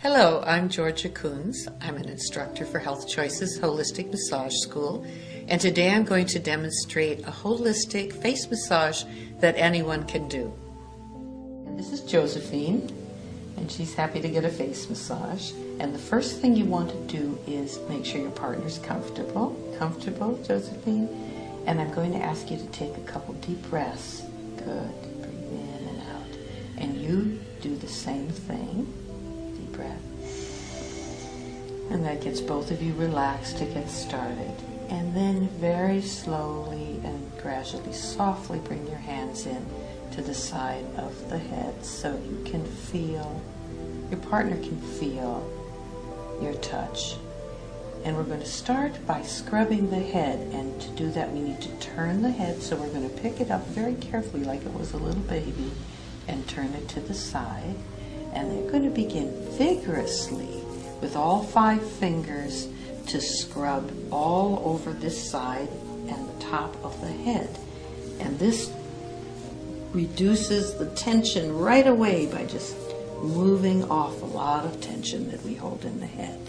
Hello, I'm Georgia Coons. I'm an instructor for Health Choices Holistic Massage School, and today I'm going to demonstrate a holistic face massage that anyone can do. And this is Josephine, and she's happy to get a face massage. And the first thing you want to do is make sure your partner's comfortable. Comfortable, Josephine? And I'm going to ask you to take a couple deep breaths. Good. Breathe in and out. And you do the same thing. Deep breath. And that gets both of you relaxed to get started. And then very slowly and gradually, softly bring your hands in to the side of the head so you can feel, your partner can feel your touch. And we're going to start by scrubbing the head, and to do that we need to turn the head, so we're going to pick it up very carefully like it was a little baby and turn it to the side. And they're going to begin vigorously with all 5 fingers to scrub all over this side and the top of the head. And this reduces the tension right away by just moving off a lot of tension that we hold in the head.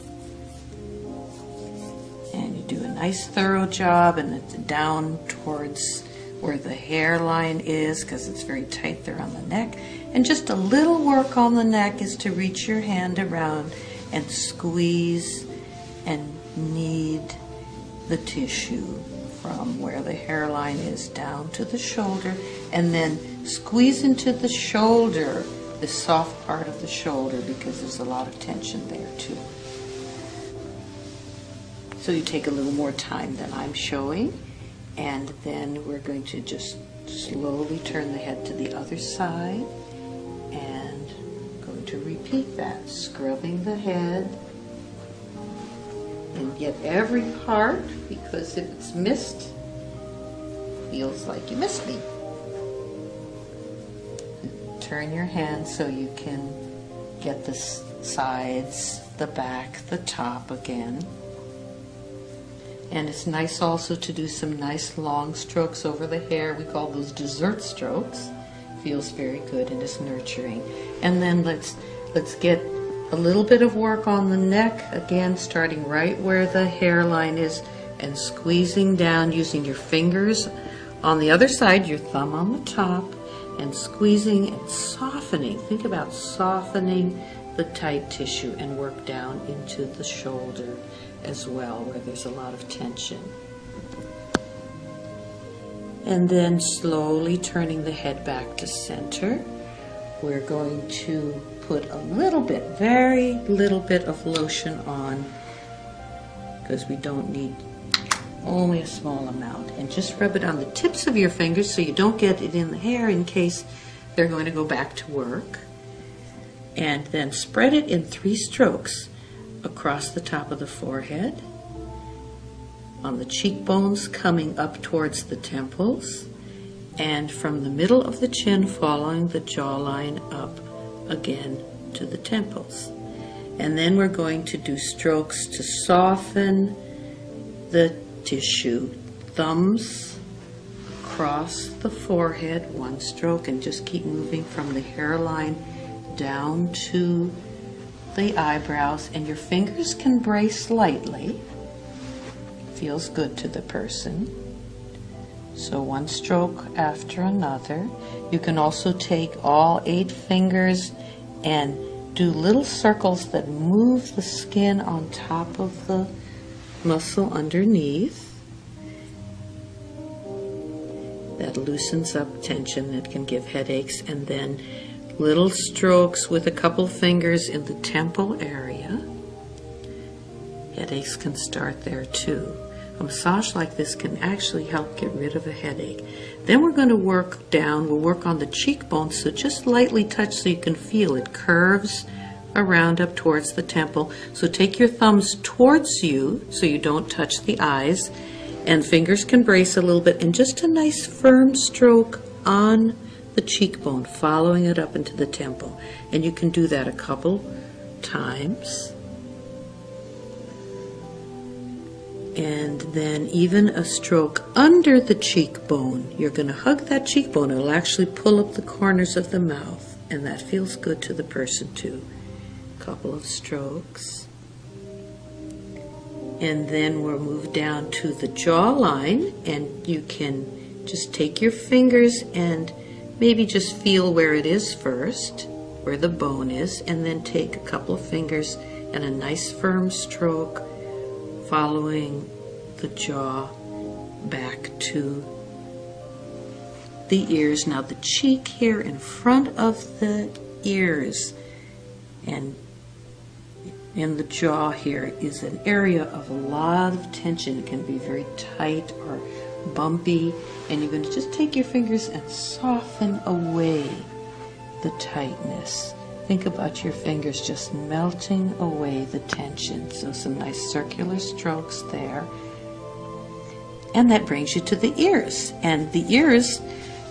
And you do a nice thorough job, and it's down towards where the hairline is, because it's very tight there on the neck. And just a little work on the neck is to reach your hand around and squeeze and knead the tissue from where the hairline is down to the shoulder, and then squeeze into the shoulder, the soft part of the shoulder, because there's a lot of tension there too. So you take a little more time than I'm showing, and then we're going to just slowly turn the head to the other side, and going to repeat that, scrubbing the head, and get every part, because if it's missed, it feels like you missed me. Turn your hand so you can get the sides, the back, the top again. And it's nice also to do some nice long strokes over the hair. We call those dessert strokes. Feels very good and is nurturing. And then let's get a little bit of work on the neck, again starting right where the hairline is and squeezing down using your fingers on the other side, your thumb on the top, and squeezing and softening. Think about softening the tight tissue and work down into the shoulder as well, where there's a lot of tension. And then slowly turning the head back to center, we're going to put a little bit, very little bit of lotion on, because we don't need, only a small amount, and just rub it on the tips of your fingers so you don't get it in the hair in case they're going to go back to work. And then spread it in 3 strokes across the top of the forehead, on the cheekbones coming up towards the temples, and from the middle of the chin following the jawline up again to the temples. And then we're going to do strokes to soften the tissue. Thumbs across the forehead, 1 stroke, and just keep moving from the hairline down to the eyebrows, and your fingers can brace lightly. Feels good to the person. So 1 stroke after another. You can also take all 8 fingers and do little circles that move the skin on top of the muscle underneath. That loosens up tension that can give headaches. And then little strokes with a couple fingers in the temple area. Headaches can start there too. A massage like this can actually help get rid of a headache. Then we're going to work down, we'll work on the cheekbones, so just lightly touch so you can feel it curves around up towards the temple. So take your thumbs towards you so you don't touch the eyes, and fingers can brace a little bit, and just a nice firm stroke on the cheekbone, following it up into the temple. And you can do that a couple times. And then even a stroke under the cheekbone. You're going to hug that cheekbone. It'll actually pull up the corners of the mouth, and that feels good to the person too. couple of strokes. And then we'll move down to the jawline, and you can just take your fingers and maybe just feel where it is first, where the bone is, and then take a couple of fingers and a nice firm stroke following the jaw back to the ears. Now the cheek here in front of the ears and in the jaw here is an area of a lot of tension. It can be very tight or bumpy, and you're going to just take your fingers and soften away the tightness. Think about your fingers just melting away the tension. So some nice circular strokes there. And that brings you to the ears. And the ears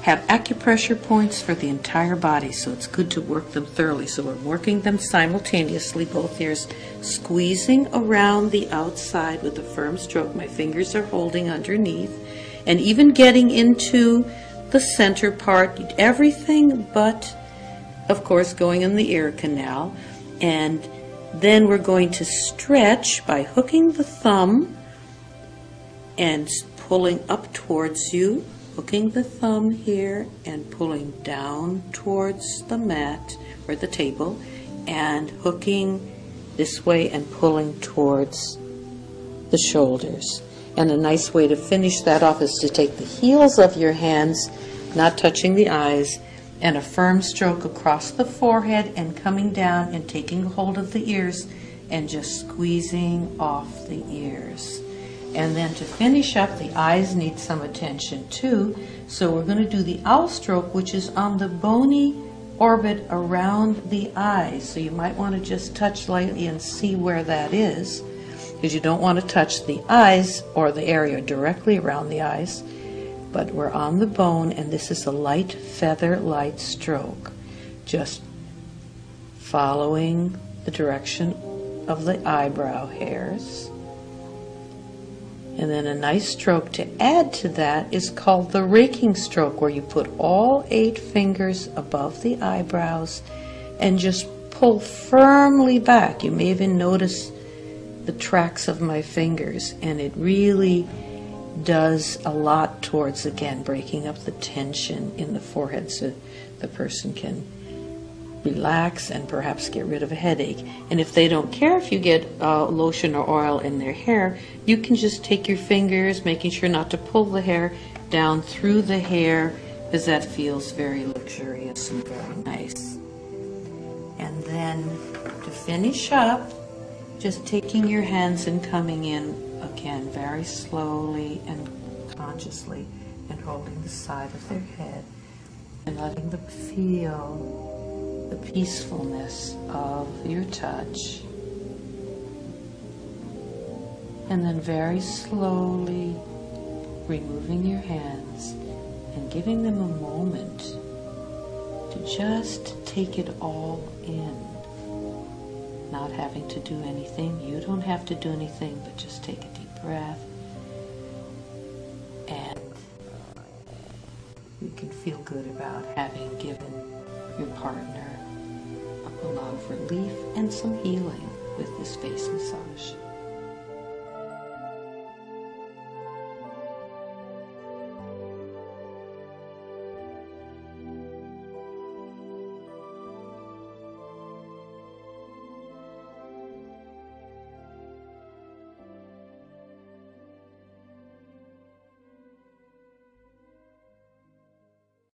have acupressure points for the entire body, so it's good to work them thoroughly. So we're working them simultaneously, both ears, squeezing around the outside with a firm stroke. My fingers are holding underneath, and even getting into the center part, everything but, of course, going in the ear canal. And then we're going to stretch by hooking the thumb and pulling up towards you, hooking the thumb here and pulling down towards the mat or the table, and hooking this way and pulling towards the shoulders. And a nice way to finish that off is to take the heels of your hands, not touching the eyes, and a firm stroke across the forehead and coming down and taking hold of the ears and just squeezing off the ears. And then to finish up, the eyes need some attention too, so we're going to do the owl stroke, which is on the bony orbit around the eyes. So you might want to just touch lightly and see where that is, because you don't want to touch the eyes or the area directly around the eyes, but we're on the bone, and this is a light feather light stroke, just following the direction of the eyebrow hairs. And then a nice stroke to add to that is called the raking stroke, where you put all 8 fingers above the eyebrows and just pull firmly back. You may even notice the tracks of my fingers, and it really does a lot towards, again, breaking up the tension in the forehead so the person can relax and perhaps get rid of a headache. And if they don't care if you get lotion or oil in their hair, you can just take your fingers, making sure not to pull the hair down through the hair, because that feels very luxurious and very nice. And then to finish up, just taking your hands and coming in again very slowly and consciously and holding the side of their head and letting them feel the peacefulness of your touch. And then very slowly removing your hands and giving them a moment to just take it all in. Not having to do anything. You don't have to do anything, but just take a deep breath. And you can feel good about having given your partner a lot of relief and some healing with this face massage.